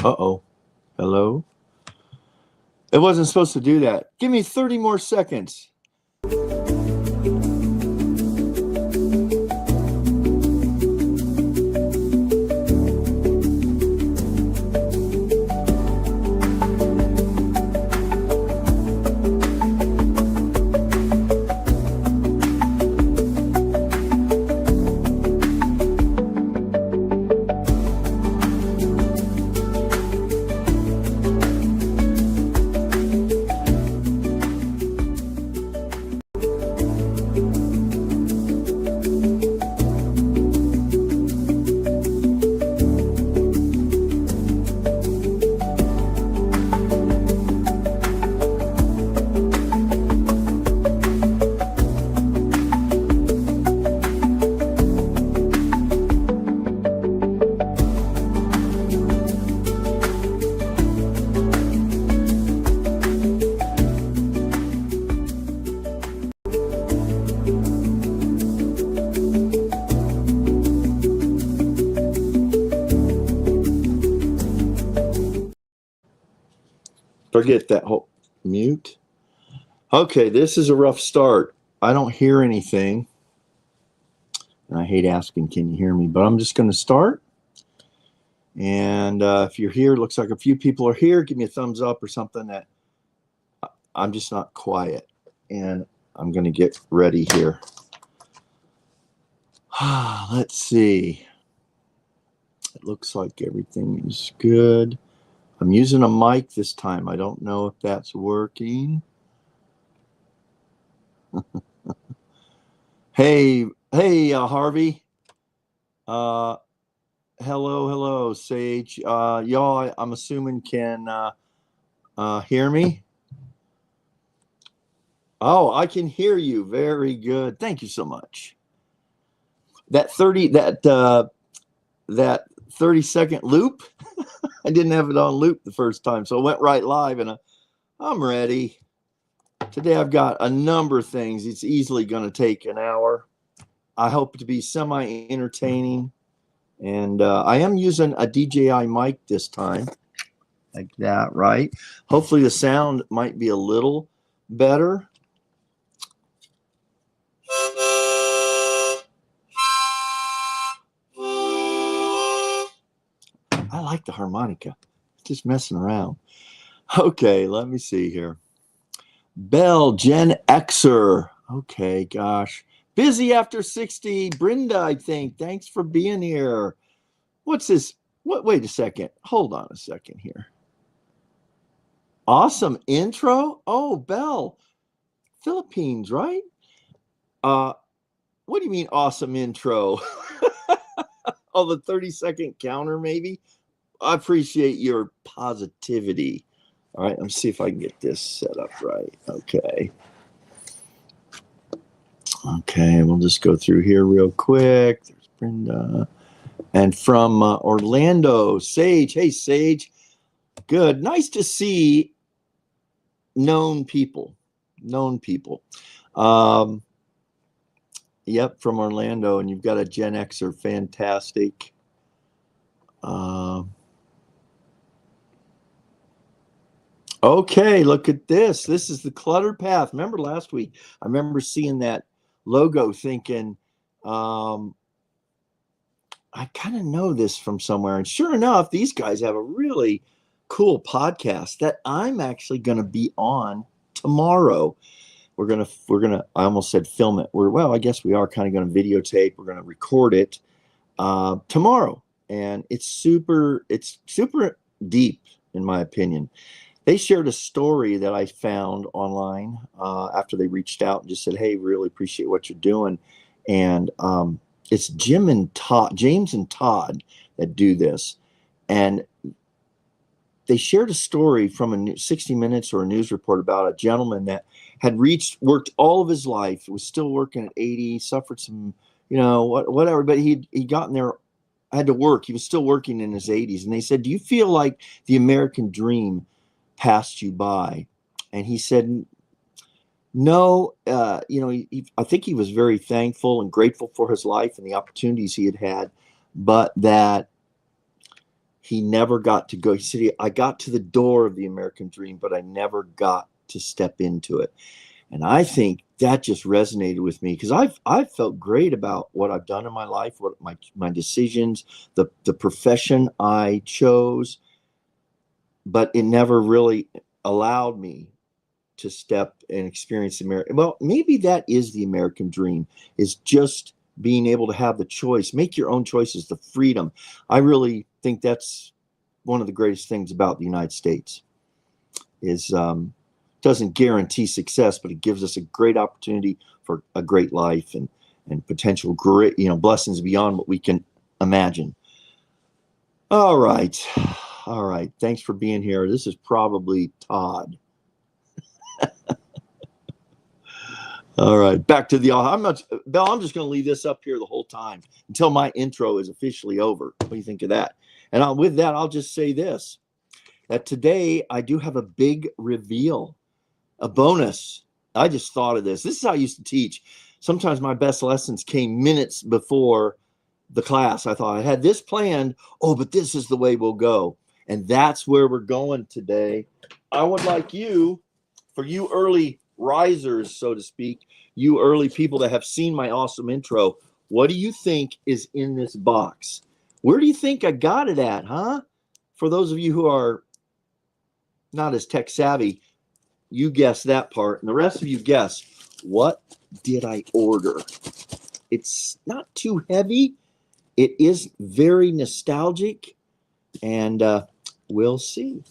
Uh-oh. Hello? It wasn't supposed to do that. Give me 30 more seconds. Forget that whole mute. Okay, this is a rough start. I don't hear anything. And I hate asking, can you hear me? But I'm just going to start. And if you're here, it looks like a few people are here. Give me a thumbs up or something. That I'm just not quiet. And I'm going to get ready here. Let's see. It looks like everything is good. I'm using a mic this time. I don't know if that's working. Hey, Harvey. Hello, Sage. Y'all, I'm assuming can hear me. Oh, I can hear you. Very good. Thank you so much. That 30-second loop. I didn't have it on loop the first time, so it went right live, and I'm ready. Today I've got a number of things. It's easily going to take an hour. I hope to be semi-entertaining, and I am using a DJI mic this time, like that, right? Hopefully the sound might be a little better. I like the harmonica. Just messing around. Okay, let me see here. Bell, Gen Xer. Okay, gosh. Busy after 60. Brenda, I think. Thanks for being here. What's this? Wait a second. Hold on a second here. Awesome intro. Oh, Bell. Philippines, right? What do you mean awesome intro? Oh, the 30-second counter, maybe? I appreciate your positivity. All right, let me see if I can get this set up right. Okay. Okay, we'll just go through here real quick. There's Brenda. And from Orlando, Sage. Hey, Sage. Good. Nice to see known people. Yep, from Orlando. And you've got a Gen Xer. Fantastic. Okay, look at this. This is the clutter path. Remember last week, I remember seeing that logo thinking, I kind of know this from somewhere. And sure enough, these guys have a really cool podcast that I'm actually going to be on tomorrow. We're going to, I almost said film it. I guess we are kind of going to videotape. We're going to record it tomorrow. And it's super deep, in my opinion. They shared a story that I found online after they reached out and just said, hey, really appreciate what you're doing. And it's James and Todd that do this. And they shared a story from a 60 Minutes or a news report about a gentleman that had worked all of his life, was still working at 80, suffered some, whatever, but he'd gotten there, had to work. He was still working in his 80s. And they said, do you feel like the American dream passed you by? And he said, no. I think he was very thankful and grateful for his life and the opportunities he had, but that he never got to go. He said, I got to the door of the American dream, but I never got to step into it. And I think that just resonated with me because I've felt great about what I've done in my life, what my decisions, the profession I chose, but it never really allowed me to step and experience America. Well, maybe that is the American dream, is just being able to have the choice, make your own choices, the freedom. I really think that's one of the greatest things about the United States is doesn't guarantee success, but it gives us a great opportunity for a great life and potential great, blessings beyond what we can imagine. All right. Thanks for being here. This is probably Todd. All right, back to the. Bell, I'm just going to leave this up here the whole time until my intro is officially over. What do you think of that? And with that, I'll just say this: that today I do have a big reveal, a bonus. I just thought of this. This is how I used to teach. Sometimes my best lessons came minutes before the class. I thought I had this planned. Oh, but this is the way we'll go, and that's where we're going today. I would like you, for you early risers, so to speak, you early people that have seen my awesome intro, what do you think is in this box? Where do you think I got it at, huh? For those of you who are not as tech savvy, you guess that part, and the rest of you guess, what did I order? It's not too heavy. It is very nostalgic, and we'll see.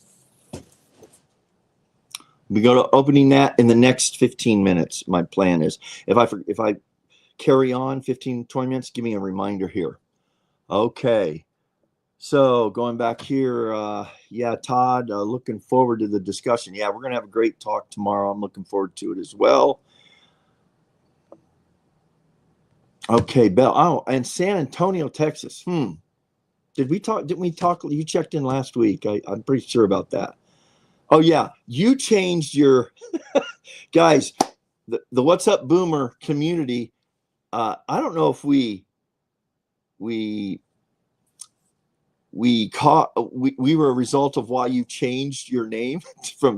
We go to opening that in the next 15 minutes. My plan is, if I carry on 15, 20 minutes, give me a reminder here. Okay. So going back here, yeah, Todd, looking forward to the discussion. Yeah, we're going to have a great talk tomorrow. I'm looking forward to it as well. Okay, Bell. Oh, and San Antonio, Texas. Didn't we talk? You checked in last week. I'm pretty sure about that. Oh, yeah. You changed your guys, the What's Up Boomer community. I don't know if we were a result of why you changed your name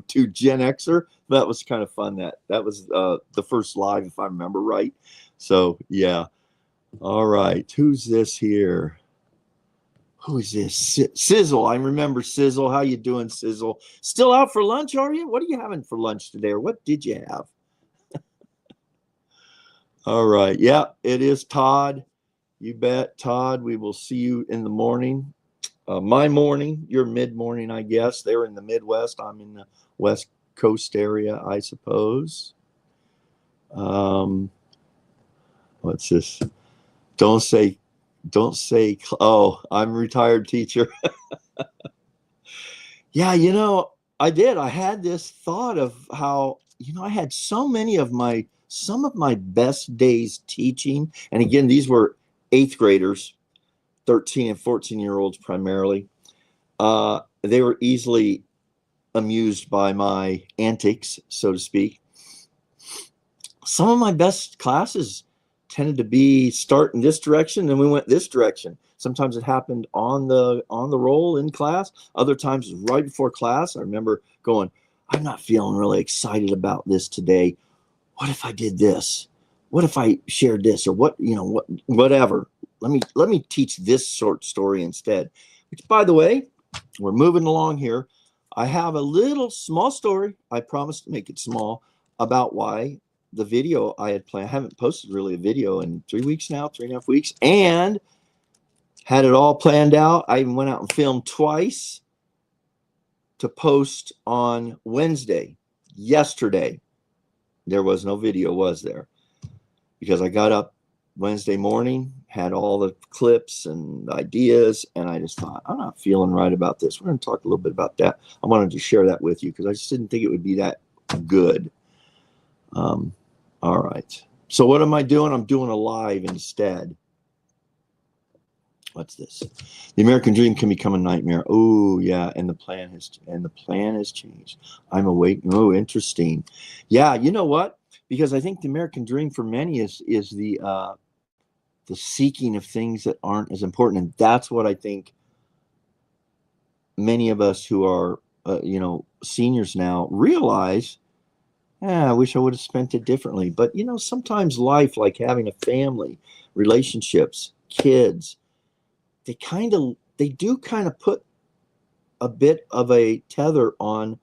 to Gen Xer. That was kind of fun. That was the first live, if I remember right. So, yeah. All right. Who's this here? Who is this? Sizzle. I remember Sizzle. How you doing, Sizzle? Still out for lunch, are you? What are you having for lunch today, or what did you have? All right. Yeah, it is Todd. You bet, Todd. We will see you in the morning. My morning, your mid-morning, I guess. They're in the Midwest. I'm in the West Coast area, I suppose. What's this? Don't say, oh, I'm a retired teacher. Yeah, I did. I had this thought of how, I had some of my best days teaching. And again, these were 8th graders, 13 and 14-year-olds primarily. They were easily amused by my antics, so to speak. Some of my best classes tended to be start in this direction, then we went this direction. Sometimes it happened on the roll in class. Other times right before class. I remember going, I'm not feeling really excited about this today. What if I did this? What if I shared this, or whatever? Let me teach this short story instead. Which, by the way, we're moving along here. I have a little small story. I promised to make it small about why the video I had planned. I haven't posted really a video in 3 weeks now, 3.5 weeks, and had it all planned out. I even went out and filmed twice to post on Wednesday. Yesterday, there was no video, was there? Because I got up Wednesday morning, had all the clips and ideas, and I just thought, I'm not feeling right about this. We're going to talk a little bit about that. I wanted to share that with you because I just didn't think it would be that good. All right. So what am I doing? I'm doing a live instead. What's this? The American dream can become a nightmare. Oh, yeah, and the plan has changed. I'm awake. Oh, interesting. Yeah, you know what? Because I think the American dream for many is the seeking of things that aren't as important, and that's what I think many of us who are, seniors now realize, I wish I would have spent it differently. But, sometimes life, like having a family, relationships, kids, they do kind of put a bit of a tether on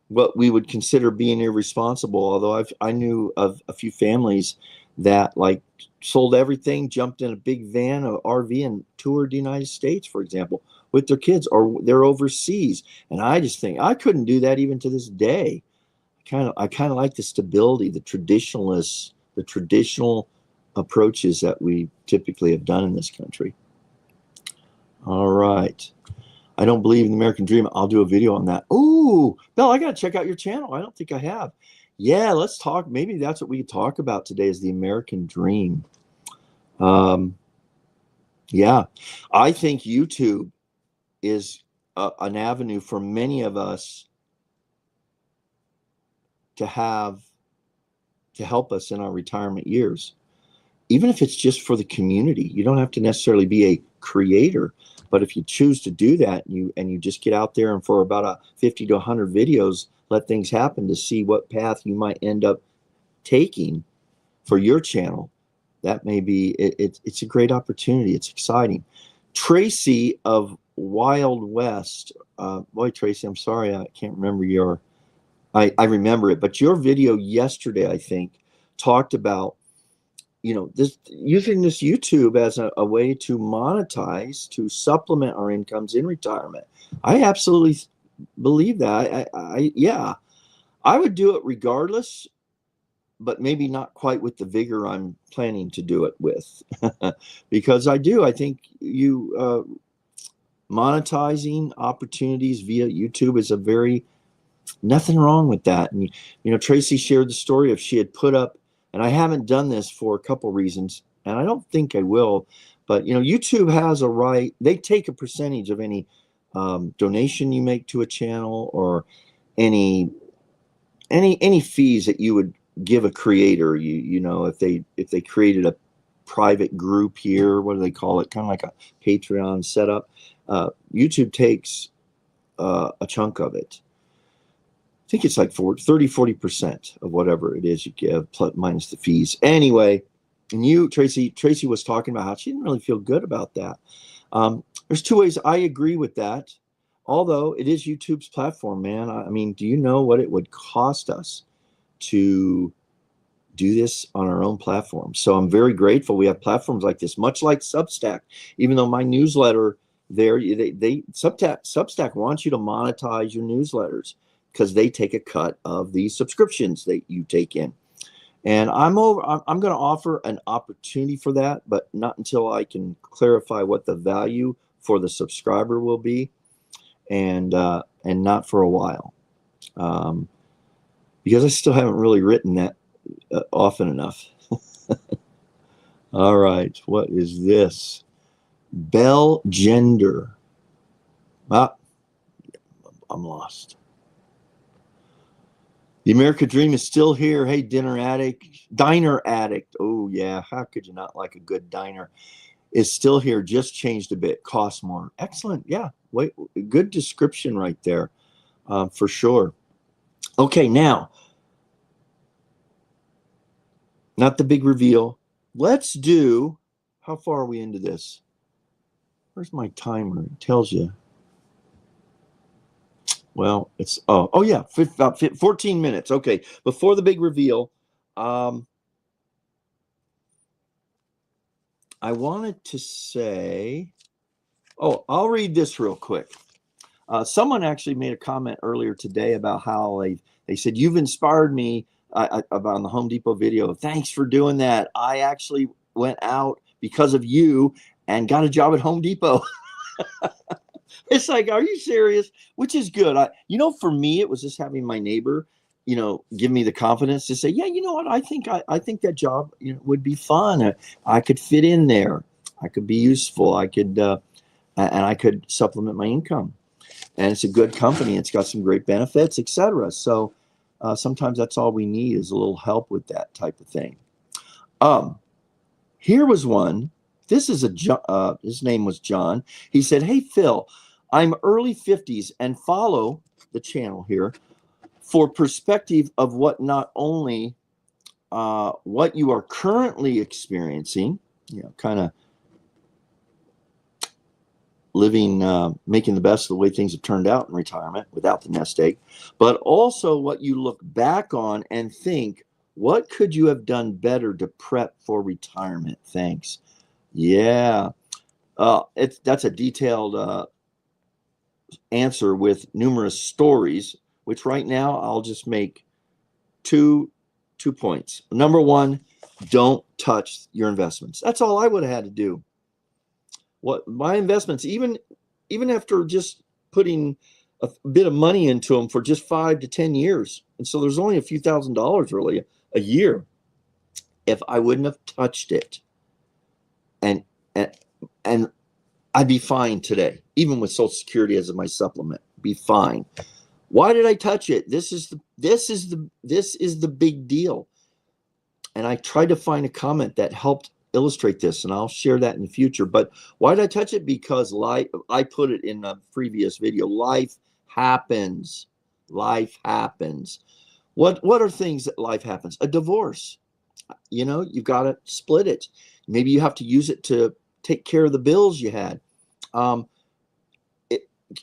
what we would consider being irresponsible. Although I knew of a few families that like sold everything, jumped in a big van, a RV, and toured the United States, for example, with their kids, or they're overseas. And I just think I couldn't do that even to this day. I kind of like the stability, the traditionalists, the traditional approaches that we typically have done in this country. All right. I don't believe in the American dream. I'll do a video on that. Ooh, Bill, I got to check out your channel. I don't think I have. Yeah, let's talk. Maybe that's what we could talk about today is the American dream. Yeah, I think YouTube is an avenue for many of us to help us in our retirement years. Even if it's just for the community, you don't have to necessarily be a creator. But if you choose to do that and you just get out there and for about 50 to 100 videos, let things happen to see what path you might end up taking for your channel, that may be, it's a great opportunity. It's exciting. Tracy of Wild West, boy, Tracy, I'm sorry, I can't remember I remember it, but your video yesterday, I think, talked about using this YouTube as a way to monetize, to supplement our incomes in retirement. I absolutely believe that. Yeah, I would do it regardless, but maybe not quite with the vigor I'm planning to do it with, because I think monetizing opportunities via YouTube is nothing wrong with that. And Tracy shared the story of she had put up, and I haven't done this for a couple reasons, and I don't think I will, but YouTube has a right. They take a percentage of any donation you make to a channel, or any fees that you would give a creator. If they created a private group here, what do they call it? Kind of like a Patreon setup. YouTube takes a chunk of it. I think it's like 30-40% of whatever it is you give, plus minus the fees. Anyway, and Tracy was talking about how she didn't really feel good about that. There's two ways I agree with that. Although it is YouTube's platform, man. I mean, do you know what it would cost us to do this on our own platform? So I'm very grateful we have platforms like this, much like Substack. Even though my newsletter there, Substack wants you to monetize your newsletters, because they take a cut of the subscriptions that you take in. And I'm going to offer an opportunity for that, but not until I can clarify what the value for the subscriber will be, and not for a while, because I still haven't really written that often enough. All right, what is this? Bell Gender. I'm lost. The American dream is still here. Hey, diner addict. Oh, yeah. How could you not like a good diner? Is still here. Just changed a bit. Costs more. Excellent. Yeah. Wait. Good description right there, for sure. Okay, now, not the big reveal. Let's do. How far are we into this? Where's my timer? It tells you. Well, it's oh yeah, about 14 minutes. Okay, before the big reveal, I wanted to say, I'll read this real quick. Someone actually made a comment earlier today about how they said, you've inspired me about the Home Depot video. Thanks for doing that. I actually went out because of you and got a job at Home Depot. It's like, are you serious? Which is good. For me, it was just having my neighbor, give me the confidence to say, yeah, you know what? I think that job would be fun. I could fit in there. I could be useful. I could, and I could supplement my income. And it's a good company. It's got some great benefits, etc. So sometimes that's all we need is a little help with that type of thing. Here was one. This is his name was John. He said, hey, Phil, I'm early 50s and follow the channel here for perspective of what not only what you are currently experiencing, kind of living, making the best of the way things have turned out in retirement without the nest egg, but also what you look back on and think, what could you have done better to prep for retirement? Thanks. Yeah. That's a detailed answer with numerous stories, which right now I'll just make two points. Number one, don't touch your investments. That's all I would have had to do. What my investments, even after just putting a bit of money into them for just 5 to 10 years, and so there's only a few $1,000s really a year. If I wouldn't have touched it, and I'd be fine today, even with Social Security as my supplement, be fine. Why did I touch it? This is the big deal. And I tried to find a comment that helped illustrate this, and I'll share that in the future. But why did I touch it? Because I put it in a previous video. Life happens. Life happens. What are things that life happens? A divorce. You've got to split it. Maybe you have to use it to take care of the bills you had.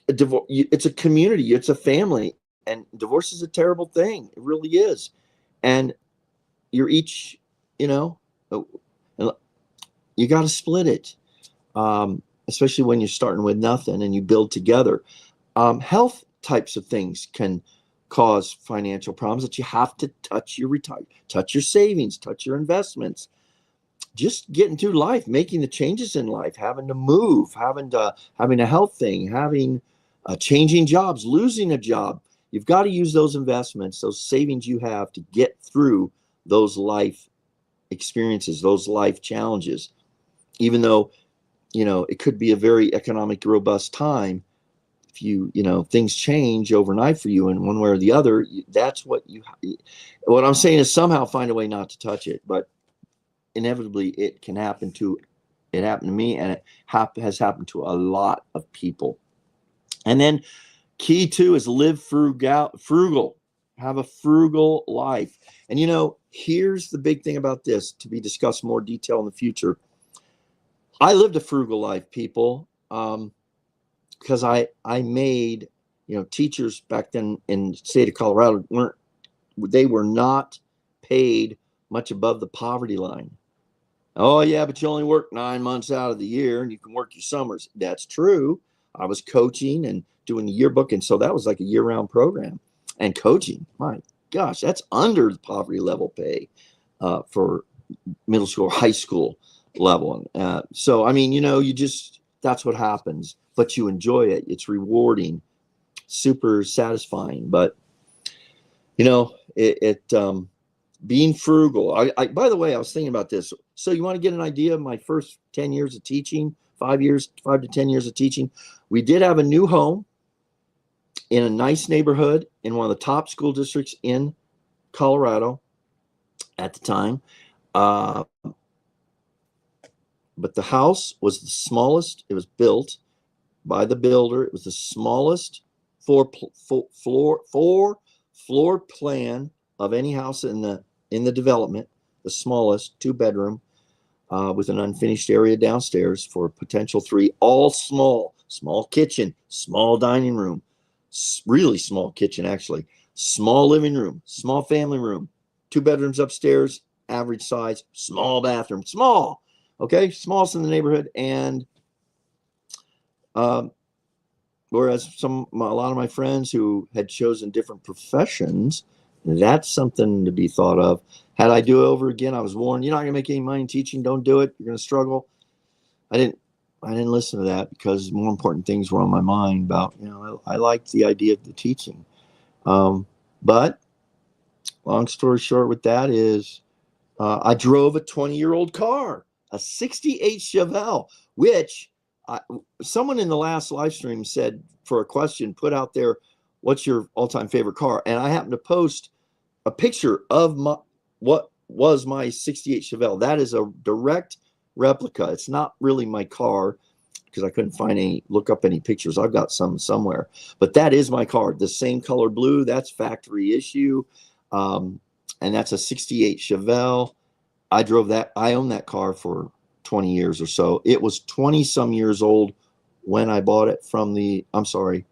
It's a community, it's a family, and divorce is a terrible thing. It really is. And you're each, you got to split it, especially when you're starting with nothing and you build together. Health types of things can cause financial problems that you have to touch your touch your savings, touch your investments. Just getting through life, making the changes in life, having to move, having a health thing, having changing jobs, losing a job. You've got to use those investments, those savings you have to get through those life experiences, those life challenges. Even though, it could be a very economically robust time, if things change overnight for you in one way or the other, that's what I'm saying is somehow find a way not to touch it. But inevitably it can happen it happened to me, and it has happened to a lot of people. And then key 2 is live frugal, have a frugal life. And here's the big thing about this, to be discussed more detail in the future. I lived a frugal life, people, because I made, teachers back then in the state of Colorado were not paid much above the poverty line. Oh yeah, but you only work 9 months out of the year and you can work your summers. That's true. I was coaching and doing the yearbook, and so that was like a year-round program. And coaching, my gosh, that's under the poverty level pay for middle school or high school level. So I mean, that's what happens. But you enjoy it. It's rewarding, super satisfying. But being frugal. I by the way, I was thinking about this. So you want to get an idea of my first 10 years of teaching, 5 to 10 years of teaching. We did have a new home in a nice neighborhood in one of the top school districts in Colorado at the time. But the house was the smallest. It was built by the builder. It was the smallest floor plan of any house in the development, the smallest, 2-bedroom, with an unfinished area downstairs for a potential 3, all small kitchen, small dining room, really small kitchen, actually, small living room, small family room, 2 bedrooms upstairs, average size, small bathroom, small, okay, smallest in the neighborhood. And whereas a lot of my friends who had chosen different professions, that's something to be thought of. Had I do it over again, I was warned, you're not going to make any money teaching. Don't do it. You're going to struggle. I didn't listen to that, because more important things were on my mind about, I liked the idea of the teaching. But long story short with that is I drove a 20-year-old car, a 68 Chevelle, which someone in the last live stream said, for a question, put out there, what's your all-time favorite car? And I happened to post a picture of what was my 68 Chevelle. That is a direct replica. It's not really my car. because I couldn't find any, look up any pictures. I've got some somewhere, but that is my car. The same color blue, that's factory issue. And that's a 68 Chevelle. I drove that. I owned that car for 20 years or so. It was 20 some years old when I bought it from the, I'm sorry,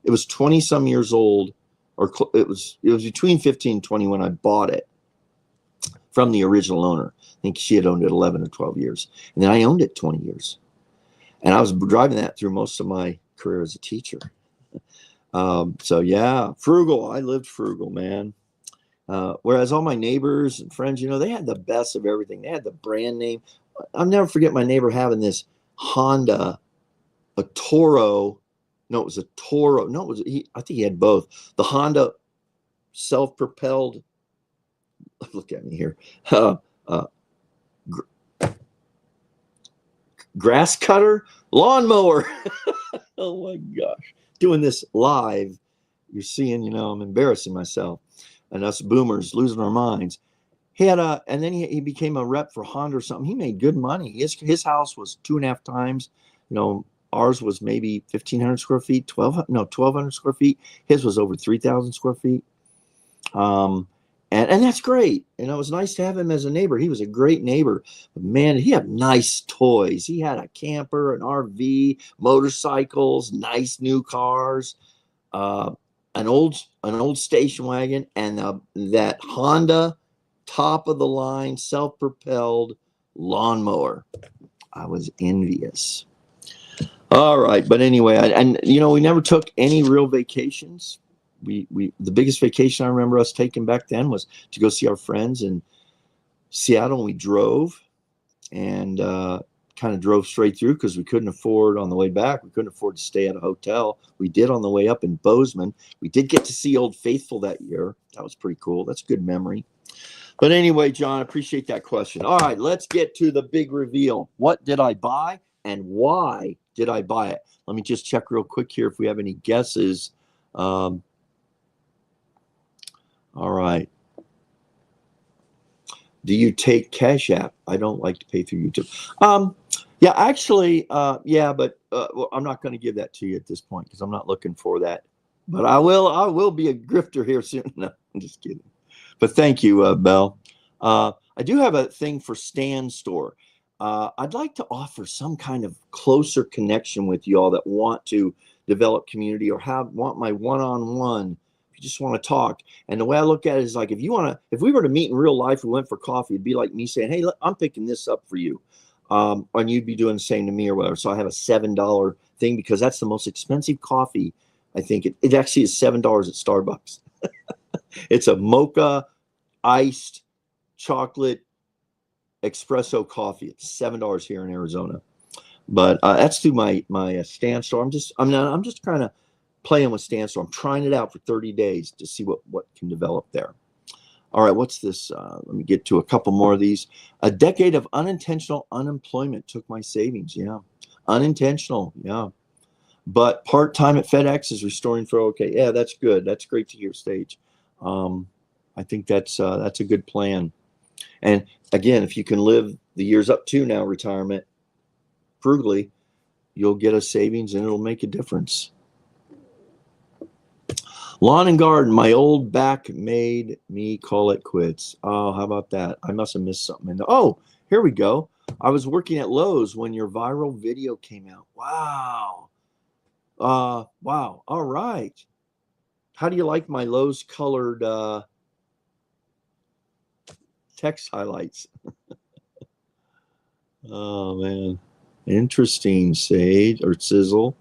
it was 20 some years old, or it was between 15 and 20 when I bought it from the original owner. I think she had owned it 11 or 12 years. And then I owned it 20 years. And I was driving that through most of my career as a teacher. So yeah, frugal. I lived frugal, man. Whereas all my neighbors and friends, you know, they had the best of everything. They had the brand name. I'll never forget my neighbor having this Honda, a Toro. No, it was a Toro. No, it was, I think he had both. The Honda self-propelled, look at me here, grass cutter, lawnmower. Oh my gosh. Doing this live, you're seeing, you know, I'm embarrassing myself. And us boomers losing our minds. He had and then he became a rep for Honda or something. He made good money. His house was 2.5 times, you know, ours was maybe 1,500 square feet, 1,200 square feet. His was over 3,000 square feet. And that's great. And it was nice to have him as a neighbor. He was a great neighbor. But man, he had nice toys. He had a camper, an RV, motorcycles, nice new cars, an old station wagon, and that Honda top of the line self-propelled lawnmower. I was envious. All right, but anyway, and you know, we never took any real vacations. The biggest vacation I remember us taking back then was to go see our friends in Seattle. And we drove and kind of drove straight through because we couldn't afford on the way back. We couldn't afford to stay at a hotel. We did on the way up in Bozeman. We did get to see Old Faithful that year. That was pretty cool. That's a good memory. But anyway, John, I appreciate that question. All right, let's get to the big reveal. What did I buy and why did I buy it? Let me just check real quick here if we have any guesses. All right. Do you take Cash App? I don't like to pay through YouTube. Yeah, actually, yeah, but well, I'm not going to give that to you at this point because I'm not looking for that. But I will be a grifter here soon. No, I'm just kidding. But thank you, Belle. I do have a thing for Stan Store. I'd like to offer some kind of closer connection with you all that want to develop community or want my one-on-one. If you just want to talk. And the way I look at it is like, if we were to meet in real life, we went for coffee, it'd be like me saying, hey, I'm picking this up for you. And you'd be doing the same to me or whatever. So I have a $7 thing because that's the most expensive coffee. I think it actually is $7 at Starbucks. It's a mocha iced chocolate espresso coffee. It's $7 here in Arizona. But that's through my Stan Store. I'm just kind of playing with Stan Store. I'm trying it out for 30 days to see what can develop there. All right, what's this? Let me get to a couple more of these. A decade of unintentional unemployment took my savings. Yeah, unintentional. Yeah, but part-time at FedEx is restoring for okay. Yeah, that's good. That's great to hear, Stage. I think that's a good plan. And again, if you can live the years up to now retirement frugally, you'll get a savings and it'll make a difference. Lawn and garden, my old back made me call it quits. Oh, how about that? I must have missed something. Oh, here we go. I was working at Lowe's when your viral video came out. Wow. Wow. All right. How do you like my Lowe's colored text highlights? Oh, man. Interesting, Sage or Sizzle.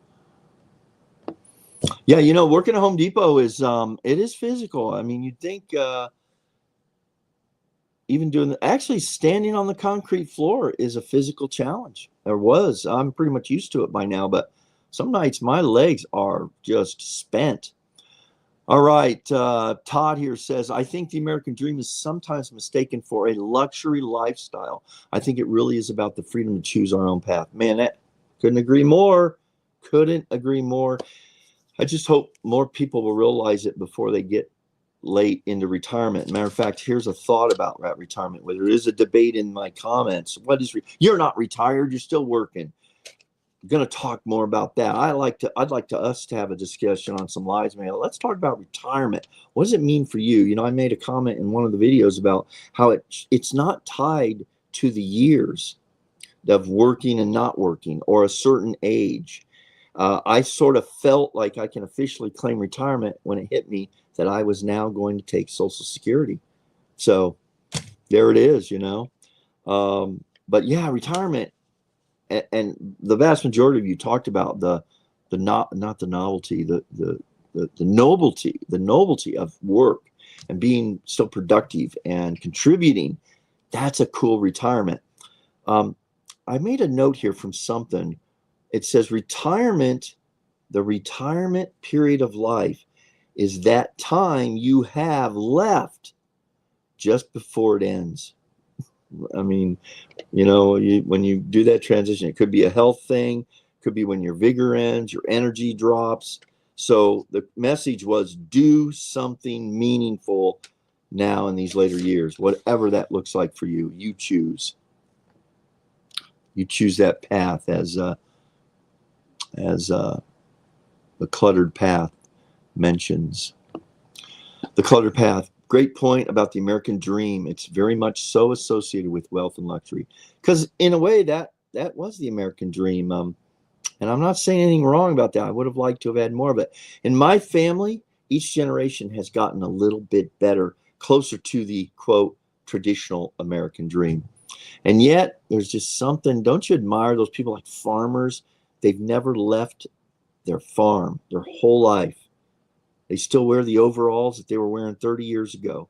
Yeah, you know, working at Home Depot is it is physical. I mean, you'd think even actually standing on the concrete floor is a physical challenge. There was. I'm pretty much used to it by now, but some nights my legs are just spent. All right, Todd here says, I think the American dream is sometimes mistaken for a luxury lifestyle. I think it really is about the freedom to choose our own path. Man, that couldn't agree more. Couldn't agree more. I just hope more people will realize it before they get late into retirement. Matter of fact, here's a thought about retirement, where there is a debate in my comments. You're not retired, you're still working. going to talk more about that. I'd like us to have a discussion on some lives, man. Let's talk about retirement. What does it mean for you? You know, I made a comment in one of the videos about how it's not tied to the years of working and not working or a certain age. I sort of felt like I can officially claim retirement when it hit me that I was now going to take Social Security. So there it is, you know. But yeah, retirement. And the vast majority of you talked about the not the novelty, the nobility of work and being so productive and contributing. That's a cool retirement. I made a note here from something. It says retirement, the retirement period of life is that time you have left just before it ends. I mean, you know, when you do that transition, it could be a health thing, could be when your vigor ends, your energy drops. So the message was do something meaningful now in these later years, whatever that looks like for you. You choose. You choose that path as the cluttered path mentions. The cluttered path. Great point about the American dream. It's very much so associated with wealth and luxury, because in a way that was the American dream. And I'm not saying anything wrong about that. I would have liked to have had more of it. In my family, each generation has gotten a little bit better, closer to the quote traditional American dream. And yet there's just something. Don't you admire those people like farmers? They've never left their farm their whole life. They still wear the overalls that they were wearing 30 years ago.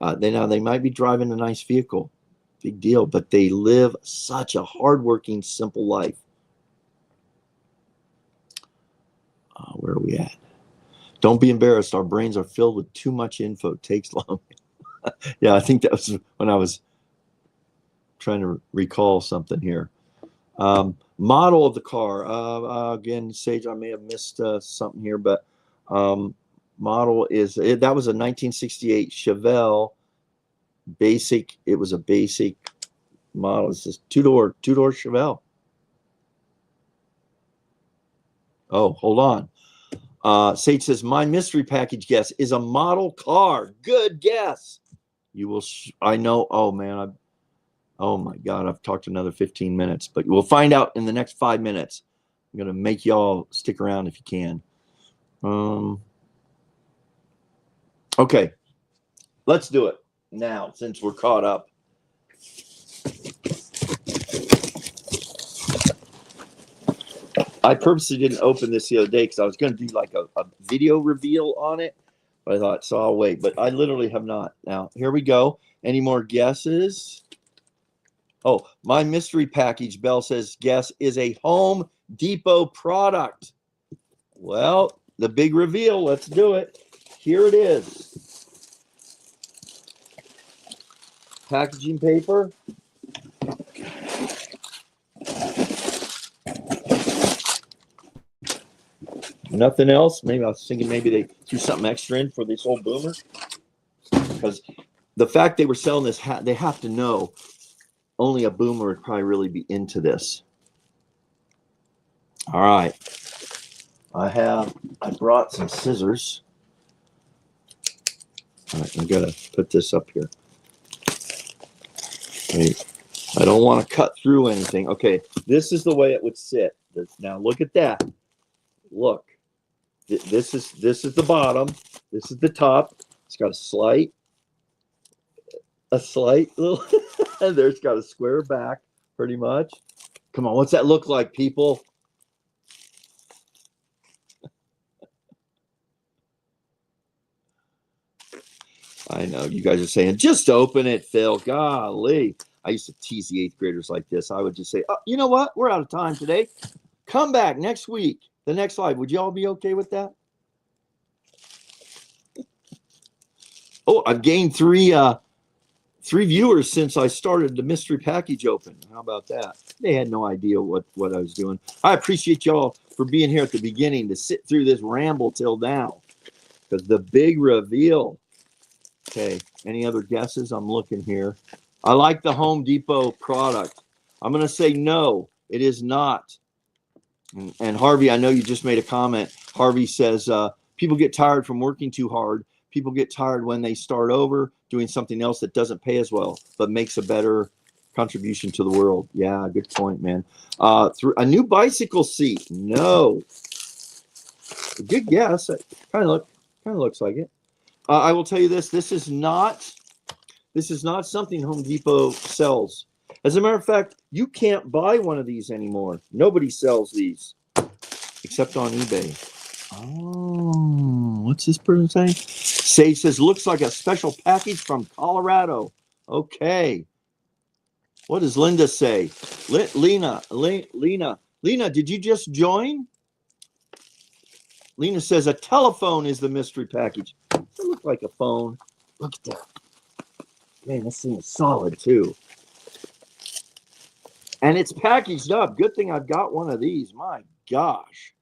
They might be driving a nice vehicle, big deal, but they live such a hardworking, simple life. Where are we at? Don't be embarrassed. Our brains are filled with too much info. It takes long. Yeah, I think that was when I was trying to recall something here. Model of the car. Again, Sage, I may have missed something here, but model is that was a 1968 Chevelle basic. It was a basic model. It's this two-door Chevelle. Oh, hold on. Sage says my mystery package guess is a model car. Good guess. You will. I know. Oh man. Oh my God. I've talked another 15 minutes, but we'll find out in the next 5 minutes. I'm gonna make y'all stick around if you can. Okay, let's do it now since we're caught up. I purposely didn't open this the other day because I was going to do like a video reveal on it, but I thought, so I'll wait. But I literally have not. Now, here we go. Any more guesses? Oh, my mystery package, Bell says, guess is a Home Depot product. Well, the big reveal. Let's do it. Here it is. Packaging paper. Nothing else. Maybe I was thinking maybe they threw something extra in for this old boomer. Because the fact they were selling this, they have to know only a boomer would probably really be into this. All right. I brought some scissors. All right, I'm going to put this up here. Wait. I don't want to cut through anything. Okay, this is the way it would sit. Now look at that. Look. This is the bottom. This is the top. It's got a slight little. There's got a square back, pretty much. Come on, what's that look like, people? I know you guys are saying just open it, Phil. Golly, I used to tease the 8th graders like this. I would just say, oh, you know what? We're out of time today. Come back next week. The next live. Would y'all be okay with that? Oh, I've gained three viewers since I started the mystery package open. How about that? They had no idea what I was doing. I appreciate y'all for being here at the beginning to sit through this ramble till now. Because the big reveal. Okay, any other guesses? I'm looking here. I like the Home Depot product. I'm going to say no, it is not And Harvey, I know you just made a comment. Harvey says, people get tired from working too hard. People get tired when they start over doing something else that doesn't pay as well, but makes a better contribution to the world. Yeah, good point, man. Through a new bicycle seat. No. Good guess. It kind of looks like it. I will tell you this. This is not something Home Depot sells. As a matter of fact, you can't buy one of these anymore. Nobody sells these except on eBay. Oh, what's this person saying? Sage says, looks like a special package from Colorado. Okay. What does Linda say? Lena, did you just join? Lena says, a telephone is the mystery package. It looks like a phone. Look at that. Man, this thing is solid, too. And it's packaged up. Good thing I've got one of these. My gosh.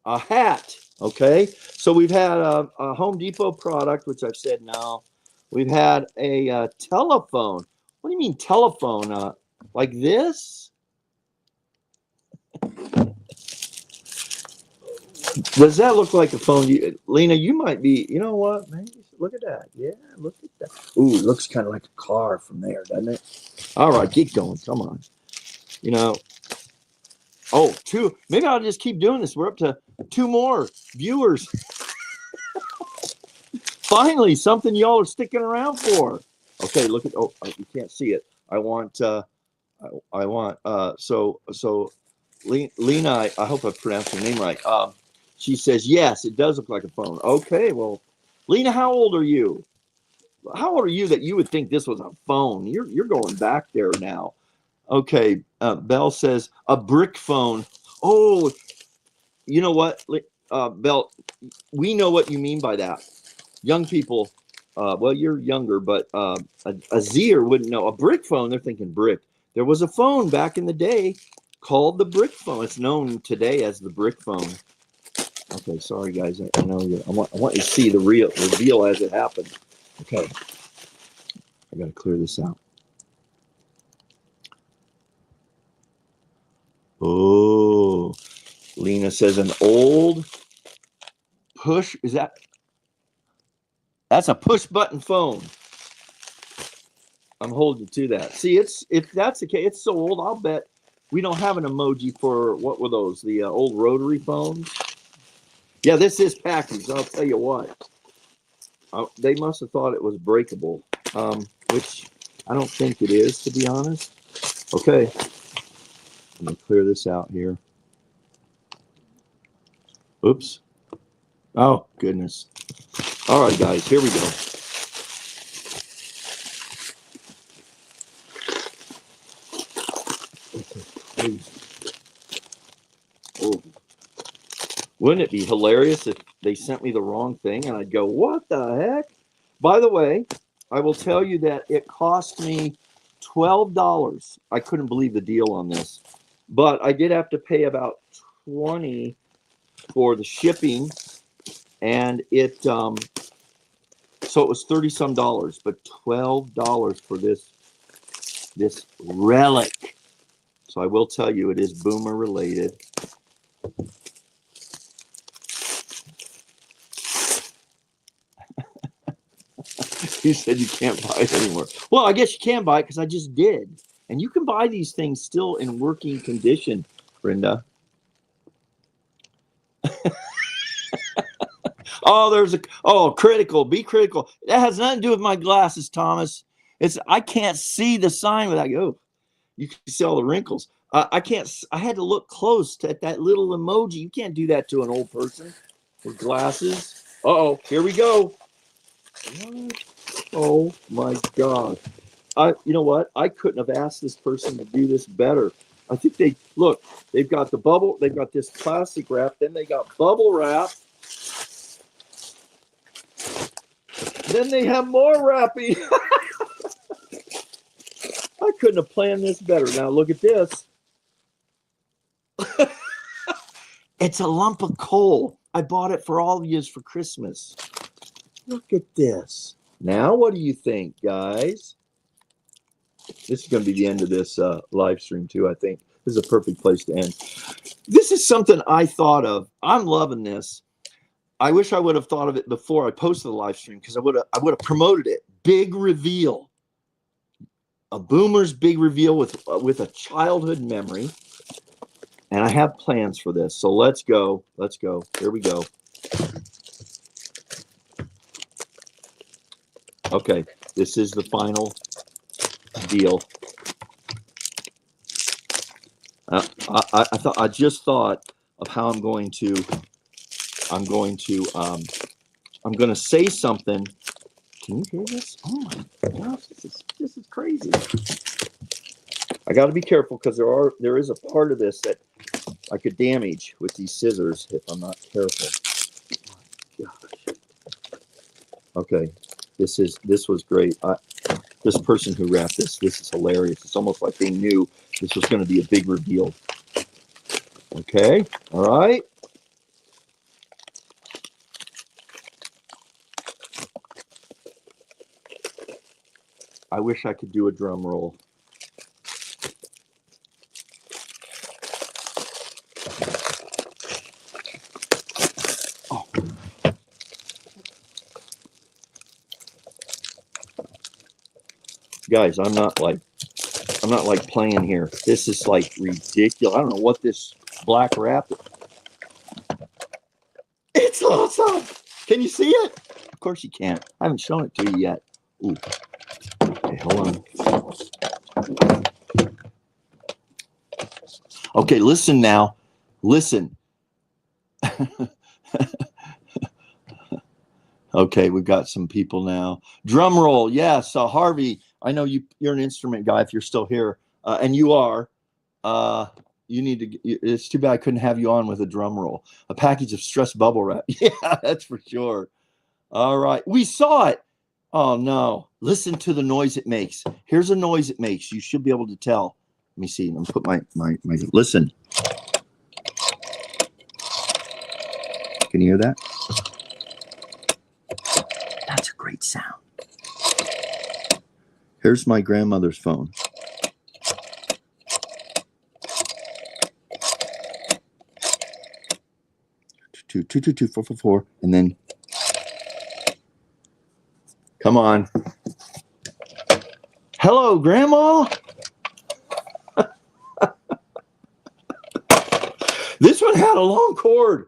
A hat. Okay. So we've had a Home Depot product, which I've said no. We've had a telephone. What do you mean telephone? Like this? Does that look like a phone? Lena, you might be, you know what? Maybe, look at that. Yeah, look at that. Ooh, it looks kind of like a car from there, doesn't it? All right, keep going. Come on. You know. Oh, two. Maybe I'll just keep doing this. We're up to 2 more viewers. Finally, something y'all are sticking around for. Okay, look at, oh, you can't see it. I want, so Lena, I hope I pronounced your name right. She says, yes, it does look like a phone. Okay, well, Lena, how old are you? How old are you that you would think this was a phone? You're going back there now. Okay, Belle says, a brick phone. Oh, you know what, Belle, we know what you mean by that. Young people, well, you're younger, but a Zer wouldn't know. A brick phone, they're thinking brick. There was a phone back in the day called the brick phone. It's known today as the brick phone. Okay, sorry guys. I know I want you to see the reveal as it happened. Okay, I got to clear this out. Oh, Lena says an old push. That's a push button phone. I'm holding to that. See, if that's the case, it's so old. I'll bet we don't have an emoji for, what were those? The old rotary phones. Yeah, this is packaged. I'll tell you what. They must have thought it was breakable, which I don't think it is, to be honest. Okay, I'm gonna clear this out here. Oops. Oh goodness. All right, guys, here we go. Oh. Wouldn't it be hilarious if they sent me the wrong thing and I'd go, what the heck? By the way, I will tell you that it cost me $12. I couldn't believe the deal on this, but I did have to pay about $20 for the shipping, and it so it was $30-some, but $12 for this relic. So I will tell you, it is boomer related. You said you can't buy it anymore. Well, I guess you can buy it because I just did. And you can buy these things still in working condition, Brenda. Critical. Be critical. That has nothing to do with my glasses, Thomas. I can't see the sign without you can see all the wrinkles. I can't. I had to look close at that little emoji. You can't do that to an old person with glasses. Uh-oh, here we go. Oh my God. You know what? I couldn't have asked this person to do this better. I think they've got the bubble, they've got this plastic wrap, then they got bubble wrap. Then they have more wrapping. I couldn't have planned this better. Now look at this. It's a lump of coal. I bought it for all of you for Christmas. Look at this. Now what do you think, guys? This is going to be the end of this live stream too, I think. This is a perfect place to end. This is something I thought of. I'm loving this. I wish I would have thought of it before I posted the live stream, because I would have promoted it. Big reveal. A boomer's big reveal with a childhood memory. And I have plans for this. So let's go. Let's go. Here we go. Okay, this is the final deal. I just thought of how I'm going to say something. Can you hear this? Oh my gosh, this is crazy. I got to be careful, because there is a part of this that I could damage with these scissors if I'm not careful. Oh gosh. Okay, this was great. This person who wrapped this is hilarious. It's almost like they knew this was going to be a big reveal. Okay, all right. I wish I could do a drum roll. Oh. Guys, I'm not like playing here. This is like ridiculous. I don't know what this black wrap is. It's awesome. Can you see it? Of course you can't. I haven't shown it to you yet. Ooh. Okay, hold on. Okay, listen now. Listen. Okay, we've got some people now. Drum roll. Yes, Harvey, I know you're an instrument guy if you're still here. And you are. You need to. It's too bad I couldn't have you on with a drum roll. A package of stress bubble wrap. Yeah, that's for sure. All right. We saw it. Oh, no. Listen to the noise it makes. Here's a noise it makes. You should be able to tell. Let me see. Let me put my listen. Can you hear that? That's a great sound. Here's my grandmother's phone. Two, 444, and then come on. Hello, Grandma. This one had a long cord.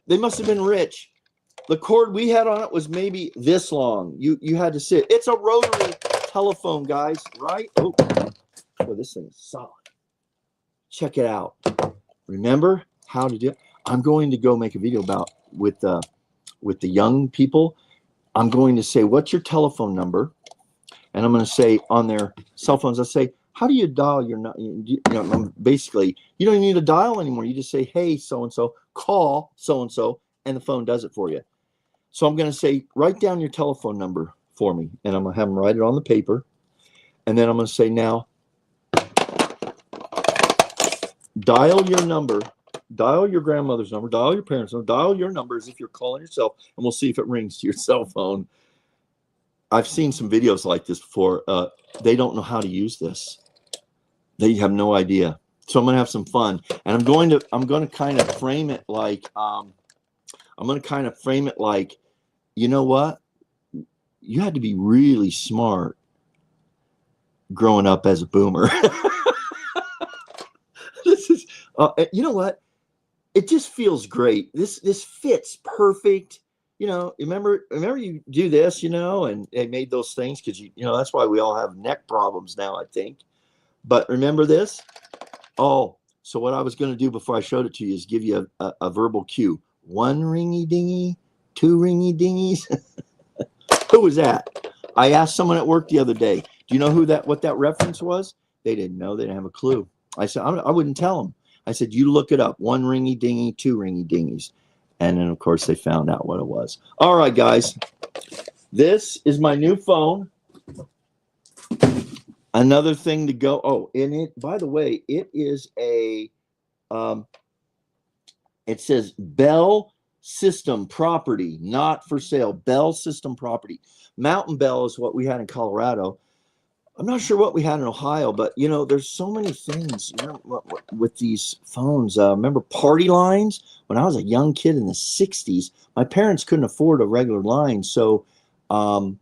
They must have been rich. The cord we had on it was maybe this long. You had to sit. It's a rotary telephone, guys, right? Oh, this thing is solid. Check it out. Remember how to do it? I'm going to go make a video about with the young people. I'm going to say, what's your telephone number? And I'm going to say on their cell phones, I say, how do you dial your, basically, you don't need to dial anymore. You just say, hey, so-and-so, call so-and-so, and the phone does it for you. So I'm going to say, write down your telephone number for me. And I'm going to have them write it on the paper. And then I'm going to say, now, dial your number. Dial your grandmother's number, dial your parents' number, dial your number as if you're calling yourself, and we'll see if it rings to your cell phone. I've seen some videos like this before. They don't know how to use this. They have no idea. So I'm going to have some fun, and I'm going to kind of frame it like, you know what? You had to be really smart growing up as a boomer. This is, you know what? It just feels great. This fits perfect. You know, remember you do this, and they made those things because that's why we all have neck problems now, I think. But remember this? Oh, so what I was going to do before I showed it to you is give you a verbal cue. 1 ringy dingy, 2 ringy dingies. Who was that? I asked someone at work the other day. Do you know what that reference was? They didn't know. They didn't have a clue. I said, I wouldn't tell them. I said, you look it up. 1 ringy dingy, 2 ringy dingies. And then, of course, they found out what it was. All right, guys. This is my new phone. Another thing to go. Oh, in it, by the way, it is a, it says Bell System Property, not for sale. Bell System Property. Mountain Bell is what we had in Colorado. I'm not sure what we had in Ohio, but you know, there's so many things, you know, with these phones. Remember party lines? When I was a young kid in the 60s, my parents couldn't afford a regular line. So, party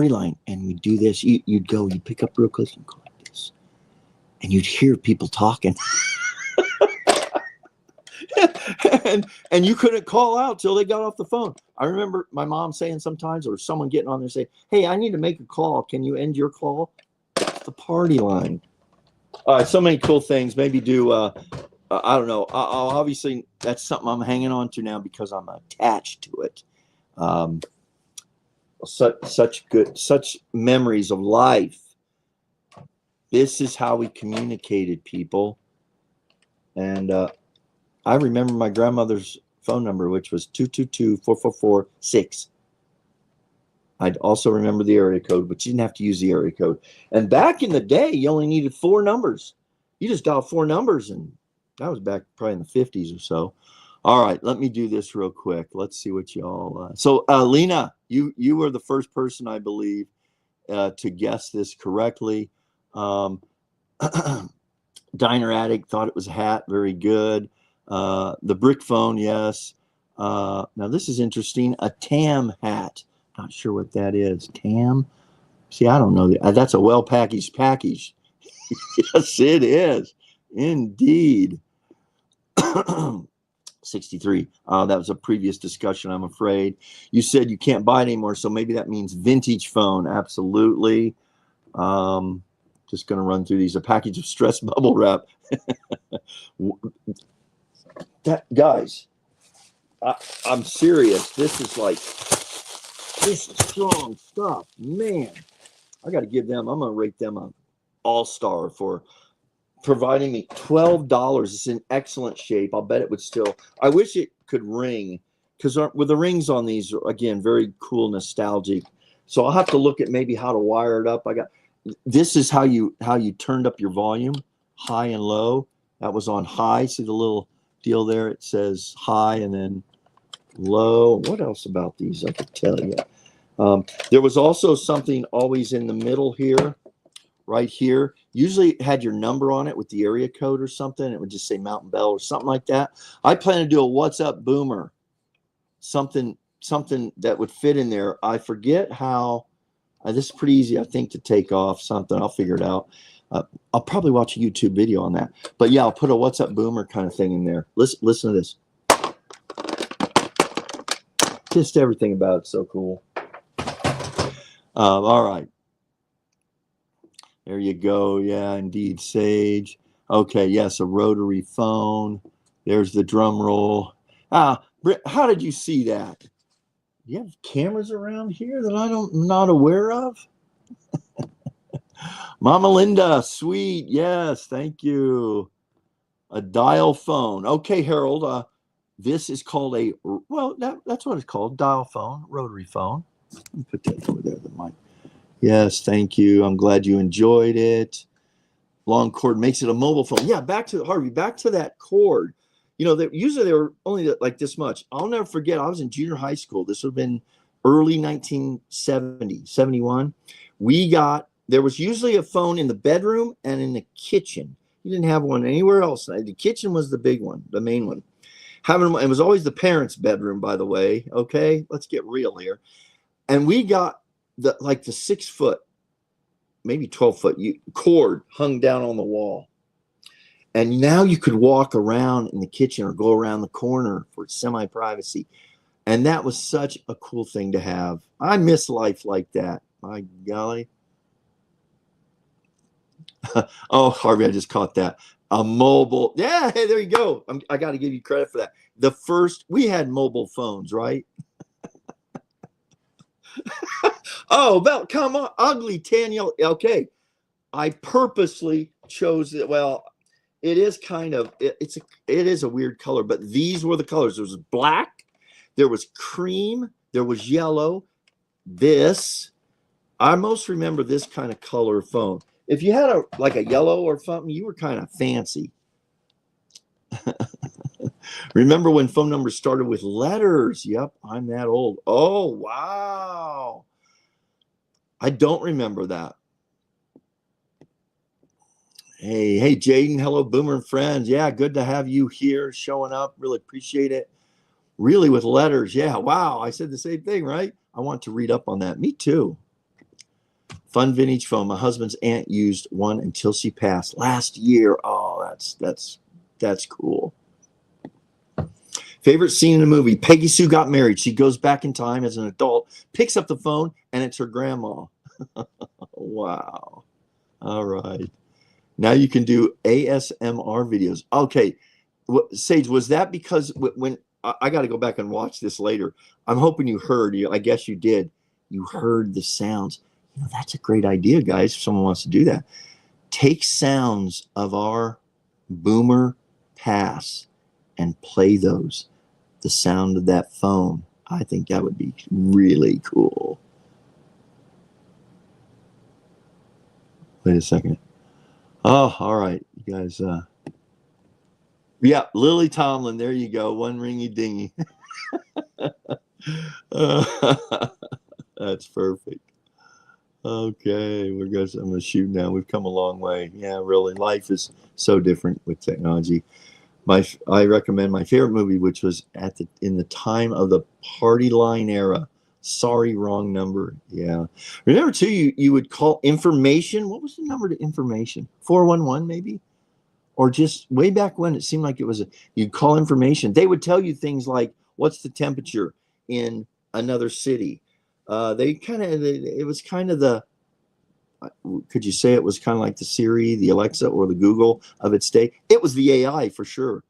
line, and we'd do this. You'd pick up real close and go like this, and you'd hear people talking. and you couldn't call out till they got off the phone. I remember my mom saying sometimes, or someone getting on there say, "Hey, I need to make a call. Can you end your call?" That's the party line. All right, so many cool things. Maybe do. I don't know. I'll obviously, that's something I'm hanging on to now because I'm attached to it. Such memories of life. This is how we communicated, people. And I remember my grandmother's phone number, which was 222-444-6. I'd also remember the area code, but you didn't have to use the area code. And back in the day, you only needed 4 numbers. You just dial 4 numbers, and that was back probably in the 50s or so. All right, let me do this real quick. Let's see what y'all. So, Lena, you were the first person, I believe, to guess this correctly. Diner Addict thought it was a hat. Very good. The brick phone, yes. Now this is interesting. A TAM hat. Not sure what that is. TAM. See, I don't know. That's a well-packaged package. Yes, it is. Indeed. 63. That was a previous discussion, I'm afraid. You said you can't buy it anymore, so maybe that means vintage phone. Absolutely. Just going to run through these. A package of stress bubble wrap. Guys, I'm serious. This is strong stuff. Man, I got to give them, I'm going to rate them an all-star for providing me $12. It's in excellent shape. I'll bet it would still, I wish it could ring, because with the rings on these, again, very cool, nostalgic. So I'll have to look at maybe how to wire it up. This is how you turned up your volume, high and low. That was on high. See the little deal there? It says high and then low. What else about these I could tell you? There was also something always in the middle here, right here. Usually it had your number on it with the area code or something. It would just say Mountain Bell or something like that. I plan to do a What's Up Boomer, something that would fit in there. I forget how. This is pretty easy, I think, to take off something. I'll figure it out. I'll probably watch a YouTube video on that. But yeah, I'll put a What's Up Boomer kind of thing in there. Listen to this. Just everything about it's so cool. All right. There you go. Yeah, indeed, Sage. Okay, yes, a rotary phone. There's the drum roll. Britt, how did you see that? Do you have cameras around here that I'm not aware of? Mama Linda, sweet. Yes, thank you. A dial phone. Okay, Harold. This is called that's what it's called. Dial phone, rotary phone. Let me put that over there. The mic. Yes, thank you. I'm glad you enjoyed it. Long cord makes it a mobile phone. Yeah, back to that cord. You know, usually they were only like this much. I'll never forget, I was in junior high school. This would have been early 1970, 71. There was usually a phone in the bedroom and in the kitchen. You didn't have one anywhere else. The kitchen was the big one, the main one. It was always the parents' bedroom, by the way. Okay, let's get real here. And we got the 6 foot, maybe 12 foot cord hung down on the wall. And now you could walk around in the kitchen or go around the corner for semi-privacy. And that was such a cool thing to have. I miss life like that. My golly. Oh, Harvey, I just caught that. A mobile. Yeah, hey, there you go. I got to give you credit for that. We had mobile phones, right? Oh, Bell, come on. Ugly tan yellow. Okay. I purposely chose it. Well, it is it is a weird color, but these were the colors. There was black, there was cream, there was yellow. I most remember this kind of color phone. If you had a yellow or something, you were kind of fancy. Remember when phone numbers started with letters? Yep, I'm that old. Oh, wow. I don't remember that. Hey, Jaden. Hello, Boomer and friends. Yeah, good to have you here showing up. Really appreciate it. Really with letters. Yeah, wow. I said the same thing, right? I want to read up on that. Me too. Fun vintage phone. My husband's aunt used one until she passed last year. Oh, that's cool. Favorite scene in the movie. Peggy Sue got married. She goes back in time as an adult, picks up the phone, and it's her grandma. Wow. All right. Now you can do ASMR videos. Okay. Sage, was that because when I got to go back and watch this later? I'm hoping you heard. I guess you did. You heard the sounds. That's a great idea, guys. If someone wants to do that, take sounds of our boomer pass and play those. The sound of that phone. I think that would be really cool. Wait a second. Oh, all right, you guys. Yeah, Lily Tomlin. There you go. One ringy dingy. That's perfect. Okay, I'm gonna shoot now. We've come a long way. Yeah, really. Life is so different with technology. I recommend my favorite movie, which was in the time of the party line era. Sorry, wrong number. Yeah. Remember too, you would call information. What was the number to information? 411 maybe? Or just way back when it seemed like it was you'd call information. They would tell you things like what's the temperature in another city. It was kind of the, could you say it was kind of like the Siri, the Alexa, or the Google of its day? It was the AI for sure.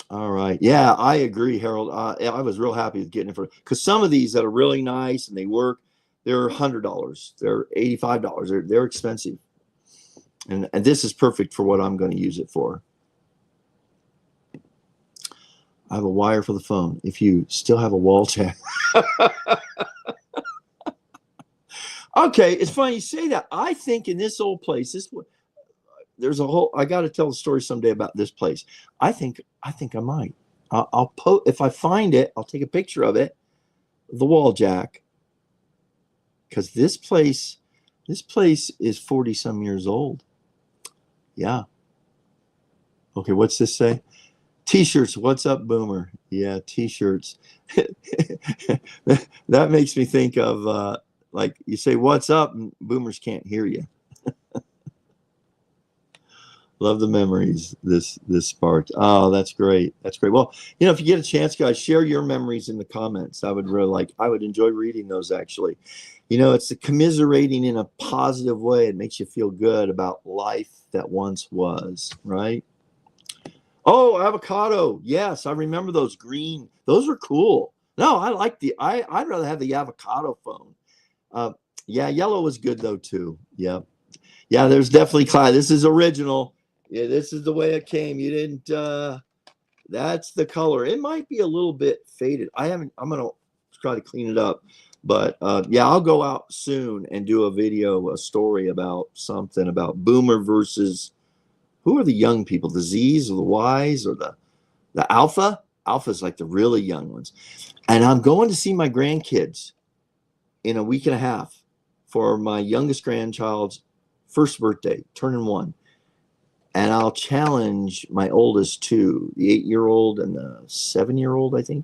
All right. Yeah, I agree, Harold. I was real happy with getting it because some of these that are really nice and they work, they're $100. They're $85. They're expensive. And this is perfect for what I'm going to use it for. I have a wire for the phone. If you still have a wall jack. Okay, it's funny you say that. I think in this old place, there's a whole. I got to tell a story someday about this place. I think I might. I'll if I find it, I'll take a picture of it, the wall jack, because this place is 40 some years old. Yeah. Okay, what's this say? T-shirts. What's up, Boomer? Yeah, T-shirts. That makes me think of like you say, "What's up?" and Boomers can't hear you. Love the memories this sparked. Oh, that's great. That's great. Well, if you get a chance, guys, share your memories in the comments. I would enjoy reading those actually. It's the commiserating in a positive way. It makes you feel good about life that once was, right? Oh, avocado. Yes, I remember those green. Those were cool. No, I like I'd rather have the avocado phone. Yeah, yellow was good though too. Yeah. Yeah, there's definitely this is original. Yeah, this is the way it came. You didn't that's the color. It might be a little bit faded. I'm gonna try to clean it up. But yeah, I'll go out soon and do a story about something about Boomer versus who are the young people, the Z's or the Y's or the Alpha? Alpha's like the really young ones. And I'm going to see my grandkids in a week and a half for my youngest grandchild's first birthday, turning 1. And I'll challenge my oldest two, the 8-year-old and the 7-year-old, I think.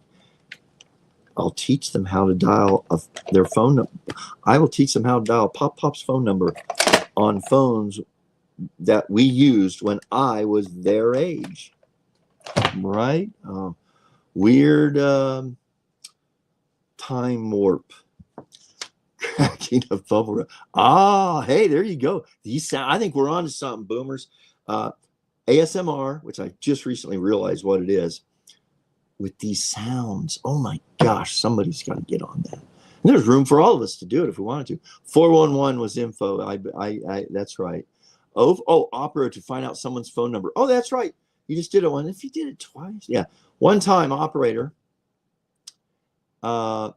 I'll teach them how to dial their phone number. I will teach them how to dial Pop's phone number on phones that we used when I was their age. Right? Weird time warp. Cracking a bubble. Hey, there you go. I think we're on to something, Boomers. ASMR, which I just recently realized what it is, with these sounds. Oh my gosh, somebody's got to get on that. And there's room for all of us to do it if we wanted to. 411 was info. I that's right. Operator to find out someone's phone number. Oh, that's right. You just did it one. If you did it twice, yeah, one time, operator. And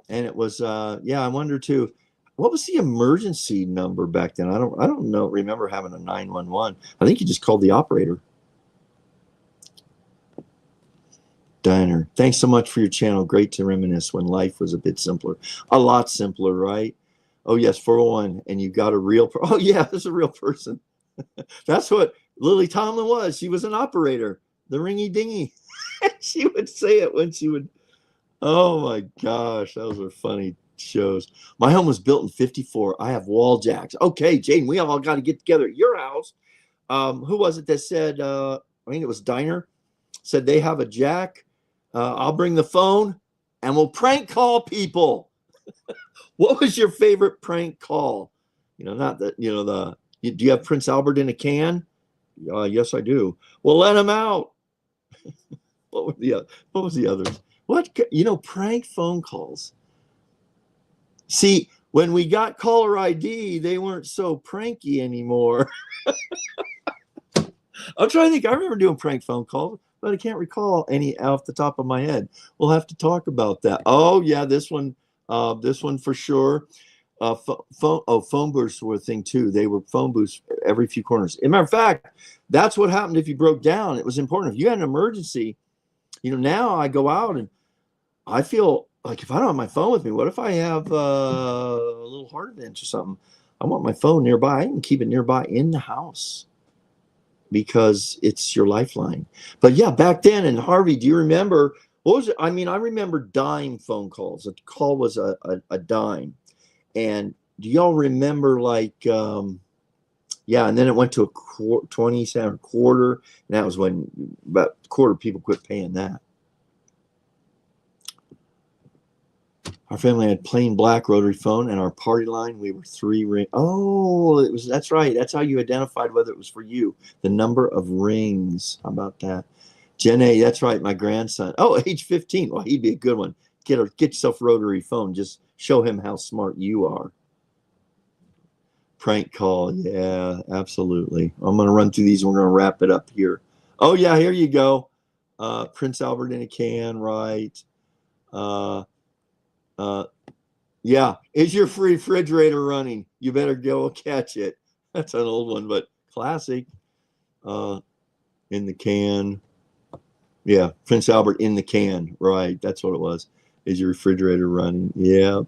it was yeah. I wonder too. What was the emergency number back then? I don't know. Remember having a 911? I think you just called the operator. Diner. Thanks so much for your channel. Great to reminisce when life was a bit simpler. A lot simpler, right? Oh, yes, 401. And you got a real... Oh, yeah, this is a real person. That's what Lily Tomlin was. She was an operator. The ringy dingy. She would say it when she would... Oh, my gosh. Those were funny shows. My home was built in 54. I have wall jacks. Okay, Jane, we all got to get together at your house. Who was it that said... I think it was Diner. Said they have a jack. I'll bring the phone and we'll prank call people. What was your favorite prank call? You know, not that, you know, do you have Prince Albert in a can? Yes, I do. Well, let him out. What was the others? You know, prank phone calls. See, when we got caller ID, they weren't so pranky anymore. I'm trying to think. I remember doing prank phone calls, but I can't recall any off the top of my head. We'll have to talk about that. Oh yeah, this one for sure. Phone booths were a thing too. They were phone booths every few corners. As a matter of fact, that's what happened if you broke down. It was important. If you had an emergency, you know, now I go out and I feel like if I don't have my phone with me, what if I have a little heart event or something? I want my phone nearby. I can keep it nearby in the house, because it's your lifeline. But yeah, back then, and Harvey, do you remember, what was it? I mean, I remember dime phone calls. A call was a dime. And do y'all remember, like, yeah, and then it went to a 20 cent, a quarter, and that was when about a quarter of people quit paying that. Our family had plain black rotary phone, and our party line, we were 3 ring. Oh, that's right. That's how you identified whether it was for you. The number of rings. How about that? Jen A, that's right, my grandson. Oh, age 15. Well, he'd be a good one. Get yourself a rotary phone. Just show him how smart you are. Prank call. Yeah, absolutely. I'm going to run through these and we're going to wrap it up here. Oh, yeah, here you go. Prince Albert in a can, right? Yeah, is your refrigerator running? You better go catch it. That's an old one, but classic. In the can. Yeah, Prince Albert in the can, right? That's what it was. Is your refrigerator running? Yeah.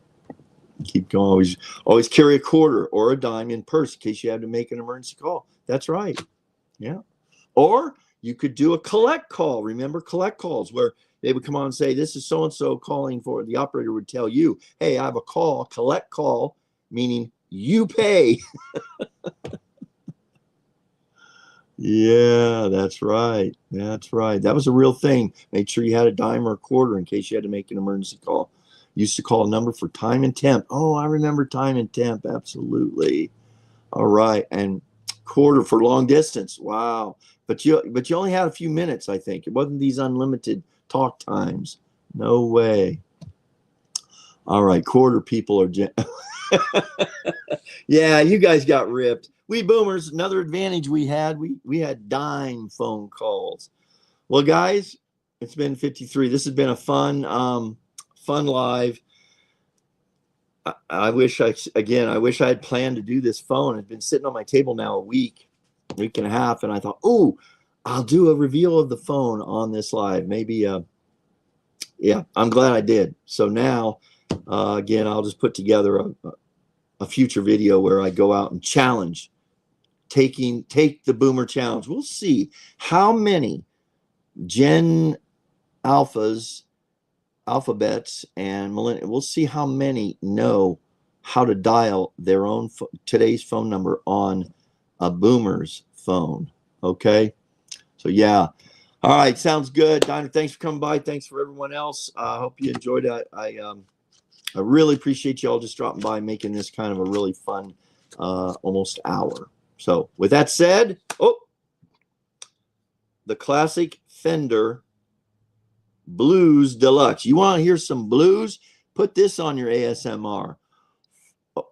Keep going. Always carry a quarter or a dime in purse in case you have to make an emergency call. That's right. Yeah. Or you could do a collect call. Remember collect calls where they would come on and say, this is so-and-so calling for, the operator would tell you, hey, I have a call, collect call, meaning you pay. Yeah, that's right. That's right. That was a real thing. Make sure you had a dime or a quarter in case you had to make an emergency call. Used to call a number for time and temp. Oh, I remember time and temp. Absolutely. All right. And quarter for long distance. Wow. But you only had a few minutes, I think. It wasn't these unlimited talk times. No way. All right. Quarter people are... Yeah, you guys got ripped. We boomers, another advantage we had had dime phone calls. Well, guys, it's been 53. This has been a fun live. I wish I had planned to do this phone. It's been sitting on my table now a week and a half, and I thought, oh, I'll do a reveal of the phone on this live. Maybe yeah, I'm glad I did. So now again, I'll just put together a future video where I go out and challenge, take the boomer challenge. We'll see how many Gen Alphas, alphabets, and millennials. We'll see how many know how to dial their own today's phone number on a boomer's phone. Okay, so yeah. All right, sounds good. Diner, thanks for coming by. Thanks for everyone else. I hope you enjoyed it. I really appreciate you all just dropping by and making this kind of a really fun almost hour. So with that said, the classic Fender Blues Deluxe. You want to hear some blues? Put this on your ASMR. Oh.